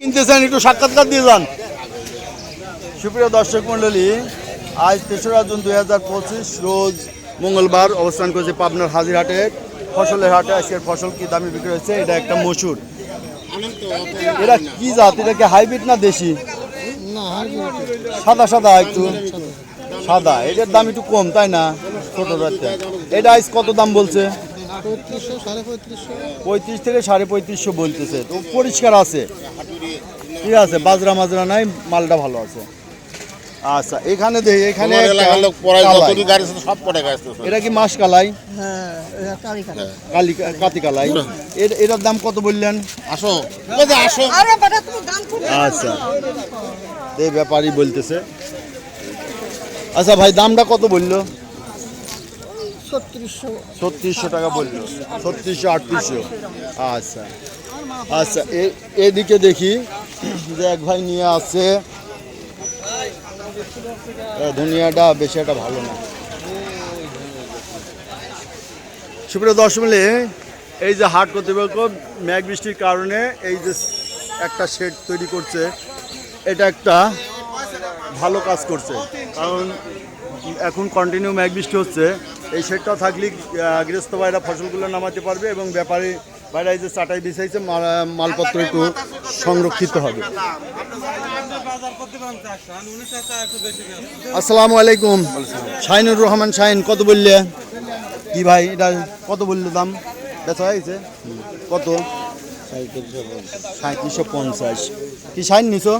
কিনতে চান একটু সাক্ষাৎকার দিয়ে যান। সুপ্রিয় দর্শক মণ্ডলী, আজ ৩রা জুন 2025 রোজ মঙ্গলবার অবস্থান করেছে পাবনার হাজিরহাটের ফসলের হাটে। আজকের ফসল কি দামে বিক্রি হয়েছে? এটা একটা মসুর। এটা কি জাত? এটা কি হাইব্রিড না দেশি? সাদা সাদা, একটু সাদা। এটার দাম একটু কম, তাই না? ছোট রাখতে। এটা আজ কত দাম বলছে? 35 থেকে 35.5 বলতেছে। তো পরিষ্কার আছে, ঠিক আছে, বাজরা মাজরা নাই, মালটা ভালো আছে। আচ্ছা, এখানে দেখি, এখানে এটা কি মাস কালাই? কাতি কালাই। এটার দাম কত বললেন? আচ্ছা, এই ব্যাপারই বলতেছে। আচ্ছা ভাই, দামটা কত বললো? 3600 টাকা বললো। 3600, 3800। আচ্ছা আচ্ছা, এদিকে দেখি যে এক ভাই নিয়ে আসছে। ধনিয়াটা বেশি একটা ভালো না। সুপ্রিয় দর্শক মিলে, এই যে হাট কর্তৃপক্ষ মেঘ বৃষ্টির কারণে এই যে একটা শেড তৈরি করছে, এটা একটা ভালো কাজ করছে। কারণ এখন কন্টিনিউ মেঘ বৃষ্টি হচ্ছে। এই শেডটা থাকলে গৃহস্থ ভাইরা ফসলগুলো নামাতে পারবে এবং ব্যাপারী ভাইরা এই যে চাটাই বিছাইছে, মালপত্র একটু সংরক্ষিত হবে। আসসালামু আলাইকুম। শাহিনুর রহমান শাহিন, কত বললে? কি ভাই, এটা কত বললে দাম? বেচা হয়েছে কত? 3750। কি শাহিন নিছো?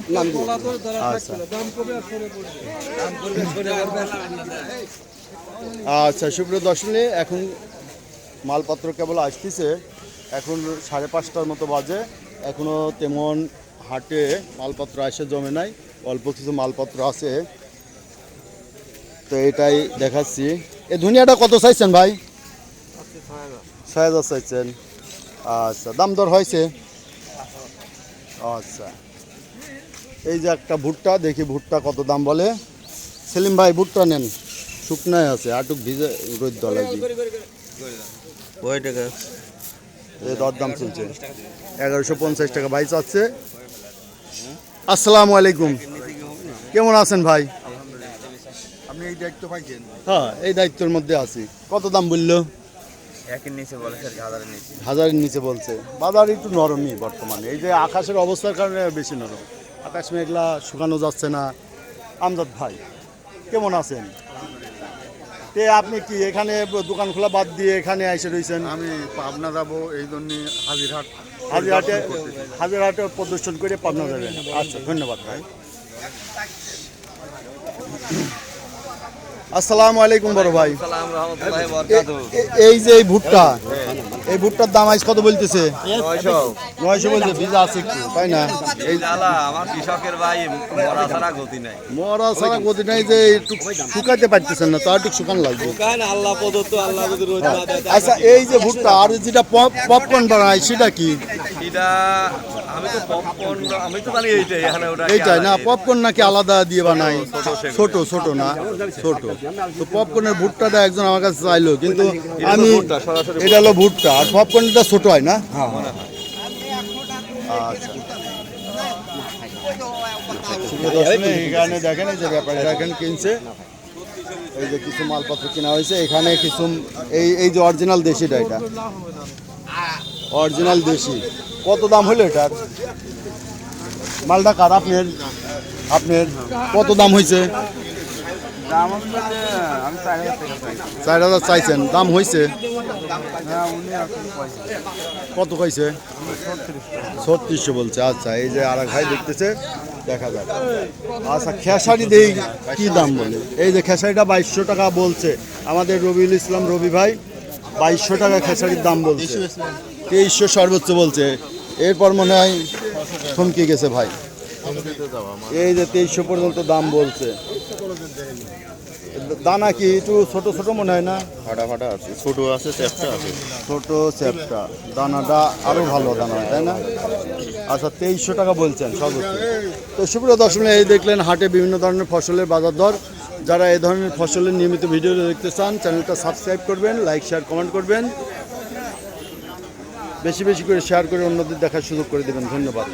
আচ্ছা আচ্ছা, সুপ্রিয় দর্শক, এখন মালপত্র কেবল আসতেছে। এখন 5:30টার মতো বাজে। এখনও তেমন হাটে মালপত্র আসে জমে নাই, অল্প কিছু মালপত্র আছে। তো এটাই দেখাচ্ছি। এই ধনিয়াটা কত চাইছেন ভাই? 6000 চাইছেন। আচ্ছা, দাম দর হয়েছে? আচ্ছা, এই যে একটা ভুট্টা, দেখি ভুট্টা কত দাম বলে। সেলিম ভাই, ভুট্টা নেন, শুকনায় আছে, আটুক ভিজে রোদ লাগবে। দর দাম চলছে 1150 টাকা ভাই চাচ্ছে। আসসালামু আলাইকুম, কেমন আছেন ভাই? আপনি এই দায়িত্ব পাইছেন? হ্যাঁ, এই দায়িত্বের মধ্যে আছি। কত দাম বললো? 1000-এর নিচে বলছে। বাজার একটু নরমই বর্তমানে, এই যে আকাশের অবস্থার কারণে বেশি নরম। আকাশ মেঘলা, শুকানো যাচ্ছে না। আমজাদ ভাই, কেমন আছেন? তে আপনি কি এখানে দোকান খোলা বাদ দিয়ে এখানে এসে রয়েছেন? আমি পাবনা যাবো, এই জন্য হাজিরহাটে প্রদর্শন করে পাবনা যাবেন। আচ্ছা, ধন্যবাদ ভাই। আসসালামু আলাইকুম বড় ভাই। এই যে এই ভুট্টা, এই ভুট্টার দাম আজ কত বলতেছে? 900 বলছে। ভিজা আছে একটু, তাই না? এই আমার কৃষকের ভাই মরা ছাড়া গতি নাই। মরা ছাড়া গতি নাই, যে একটু শুকাইতে পারতেছেন না, তো আর একটু শুকান লাগবে। আল্লাহ প্রদত্ত, আল্লাহ যদি রোদ না দেয়। আচ্ছা, এই যে ভুট্টা আর যেটা পপকর্ন বানায়, সেটা কি? এটা আমি তো পপকর্ন, আমি তো জানি এইটাই। এখানে ওটা এইটাই না? পপকর্ন নাকি আলাদা দিয়ে বানায়? ছোট ছোট না, ছোট। তো পপকর্নের ভুট্টাটা একজন আমার কাছে চাইলো, কিন্তু আমি, এটা হলো ভুট্টা আর পপকর্নটা ছোট হয় না? আচ্ছা, এখানে দেখেন এই যে ব্যাপারীরা এখানে কিনছে। এই যে কিছু মালপত্র কেনা হয়েছে এখানে কিছু। এই যে অরিজিনাল দেশিটা, এটা অরিজিনাল দেশি। কত দাম হলো এটার? মালটা কার? আপনার কত দাম হয়েছে? 4000 চাইছেন, দাম হয়েছে? কত কইছে? 3600 বলছে। আচ্ছা, এই যে আর এক ভাই দেখতেছে, দেখা যাক। আচ্ছা, খেসারি দেই কি দাম বলে? এই যে খেসারিটা 2200 টাকা বলছে আমাদের রবিউল ইসলাম রবি ভাই। 2200 টাকা খেসারির দাম বলছে। 2300 সর্বোচ্চ বলছে। এরপর মনে হয় থমকে গেছে ভাই। এই যে 2300 পর্যন্ত দাম বলছে। দানা কি একটু ছোট ছোট মনে হয় না? ফাটা ফাটা আছে, ছোট আছে, চ্যাপটা আছে। ছোট চ্যাপটা, দানাটা আরো ভালো দানা, তাই না? আচ্ছা, 2300 টাকা বলছেন সর্বোচ্চ। তো সুপ্রিয় দর্শক, এই দেখলেন হাটে বিভিন্ন ধরনের ফসলের বাজার দর। যারা এই ধরনের ফসলের নিয়মিত ভিডিও দেখতে চান, চ্যানেলটা সাবস্ক্রাইব করবেন, লাইক শেয়ার কমেন্ট করবেন, বেশি বেশি করে শেয়ার করে অন্যদের দেখার সুযোগ করে দেবেন। ধন্যবাদ।